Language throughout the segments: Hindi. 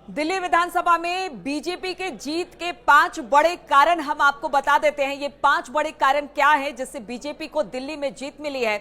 दिल्ली विधानसभा में बीजेपी के जीत के 5 बड़े कारण हम आपको बता देते हैं। ये 5 बड़े कारण क्या हैं जिससे बीजेपी को दिल्ली में जीत मिली है।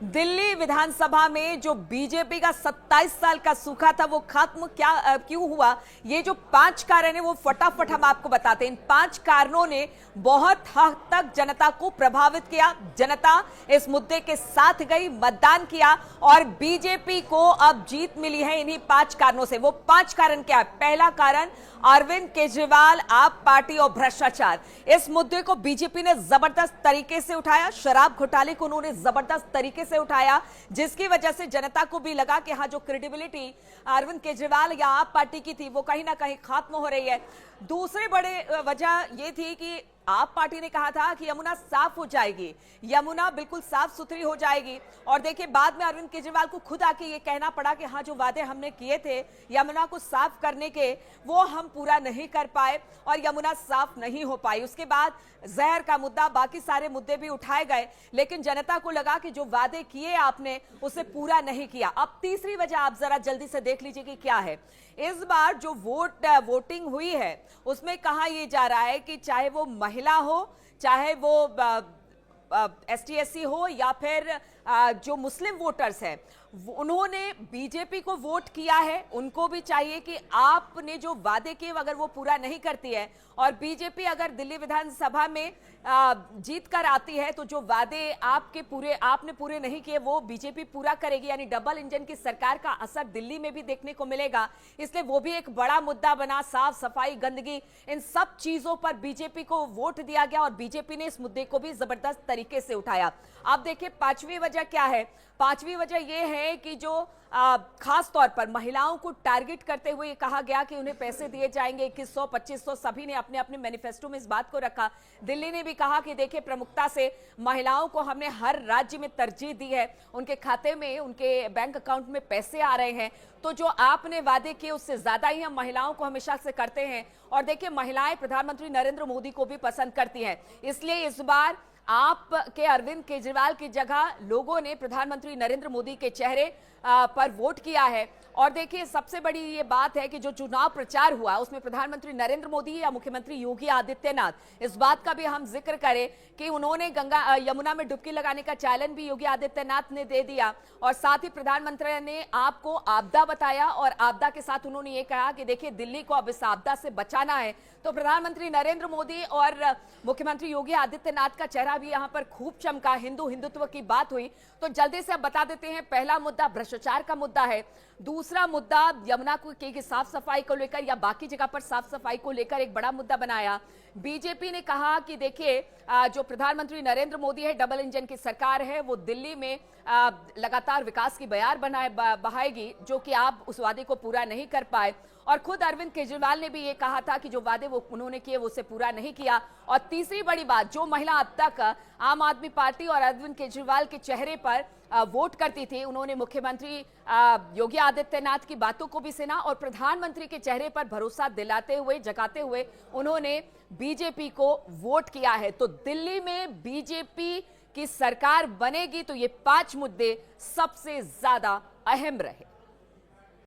दिल्ली विधानसभा में जो बीजेपी का 27 साल का सूखा था वो खत्म क्यों हुआ, ये जो 5 कारण है वो फटाफट हम आपको बताते हैं। इन 5 कारणों ने बहुत हद तक जनता को प्रभावित किया। जनता इस मुद्दे के साथ गई, मतदान किया और बीजेपी को अब जीत मिली है इन्हीं 5 कारणों से। वो 5 कारण क्या है? पहला कारण अरविंद केजरीवाल, आप पार्टी और भ्रष्टाचार। इस मुद्दे को बीजेपी ने जबरदस्त तरीके से उठाया। शराब घोटाले को उन्होंने जबरदस्त तरीके से उठाया, जिसकी वजह से जनता को भी लगा कि हाँ, जो क्रेडिबिलिटी अरविंद केजरीवाल या आप पार्टी की थी वो कहीं ना कहीं खत्म हो रही है। दूसरी बड़ी वजह यह थी कि आप पार्टी ने कहा था कि यमुना साफ हो जाएगी, यमुना बिल्कुल साफ सुथरी हो जाएगी। और देखिए, बाद में अरविंद केजरीवाल को खुद आके ये कहना पड़ा कि हाँ, जो वादे हमने किए थे यमुना को साफ करने के, वो हम पूरा नहीं कर पाए और यमुना साफ नहीं हो पाई। उसके बाद जहर का मुद्दा, बाकी सारे मुद्दे भी उठाए गए, लेकिन जनता को लगा कि जो वादे किए आपने उसे पूरा नहीं किया। अब तीसरी वजह आप जरा जल्दी से देख लीजिए कि क्या है। इस बार जो वोटिंग हुई है उसमें कहा यह जा रहा है कि चाहे वो महिला हो, चाहे वो एसटी एससी हो या फिर जो मुस्लिम वोटर्स हैं, उन्होंने बीजेपी को वोट किया है। उनको भी चाहिए कि आपने जो वादे किए अगर वो पूरा नहीं करती है और बीजेपी अगर दिल्ली विधानसभा में जीत कर आती है तो जो वादे आपने पूरे नहीं किए वो बीजेपी पूरा करेगी, यानी डबल इंजन की सरकार का असर दिल्ली में भी देखने को मिलेगा। इसलिए वो भी एक बड़ा मुद्दा बना। साफ सफाई, गंदगी, इन सब चीजों पर बीजेपी को वोट दिया गया और बीजेपी ने इस मुद्दे को भी जबरदस्त तरीके से उठाया। आप देखिए, पांचवी वजह क्या है? पांचवी वजह यह है कि जो खास तौर पर महिलाओं को टारगेट करते हुए कहा गया कि उन्हें पैसे दिए जाएंगे 2100, 2500, सभी ने अपने अपने मैनिफेस्टो में इस बात को रखा। दिल्ली ने भी कहा कि देखिए, प्रमुखता से महिलाओं को हमने हर राज्य में तरजीह दी है, उनके खाते में, उनके बैंक अकाउंट में पैसे आ रहे हैं, तो जो आपने वादे किए उससे ज्यादा ही हम महिलाओं को हमेशा से करते हैं। और देखिए, महिलाएं प्रधानमंत्री नरेंद्र मोदी को भी पसंद करती हैं, इसलिए इस बार आप के अरविंद केजरीवाल की जगह लोगों ने प्रधानमंत्री नरेंद्र मोदी के चेहरे पर वोट किया है। और देखिए, सबसे बड़ी ये बात है कि जो चुनाव प्रचार हुआ उसमें प्रधानमंत्री नरेंद्र मोदी या मुख्यमंत्री योगी आदित्यनाथ, इस बात का भी हम जिक्र करें कि उन्होंने यमुना में डुबकी लगाने का चैलेंज भी योगी आदित्यनाथ ने दे दिया और साथ ही प्रधानमंत्री ने आपको आपदा बताया और आपदा के साथ उन्होंने ये कहा कि देखिए, दिल्ली को अब इस आपदा से बचाना है। तो प्रधानमंत्री नरेंद्र मोदी और मुख्यमंत्री योगी आदित्यनाथ का चेहरा भी यहां पर खूब चमका। हिंदुत्व की बात हुई तो जल्दी से अब बता देते हैं। पहला मुद्दा भ्रष्टाचार का मुद्दा है। दूसरा मुद्दा यमुना की साफ सफाई को लेकर या बाकी जगह पर साफ सफाई को लेकर एक बड़ा मुद्दा बनाया। बीजेपी ने कहा कि देखिए, जो प्रधानमंत्री नरेंद्र मोदी है, डबल इंजन की सरकार है, वो दिल्ली में लगातार विकास की बयार बहाएगी, जो कि आप उस वादे को पूरा नहीं कर पाए। और खुद अरविंद केजरीवाल ने भी ये कहा था कि जो वादे वो उन्होंने किए वो उसे पूरा नहीं किया। और तीसरी बड़ी बात, जो महिला अब तक आम आदमी पार्टी और अरविंद केजरीवाल के चेहरे पर वोट करती थी, उन्होंने मुख्यमंत्री योगी आदित्यनाथ की बातों को भी सुना और प्रधानमंत्री के चेहरे पर भरोसा दिलाते हुए, जगाते हुए उन्होंने बीजेपी को वोट किया है। तो दिल्ली में बीजेपी की सरकार बनेगी तो ये 5 मुद्दे सबसे ज्यादा अहम रहे।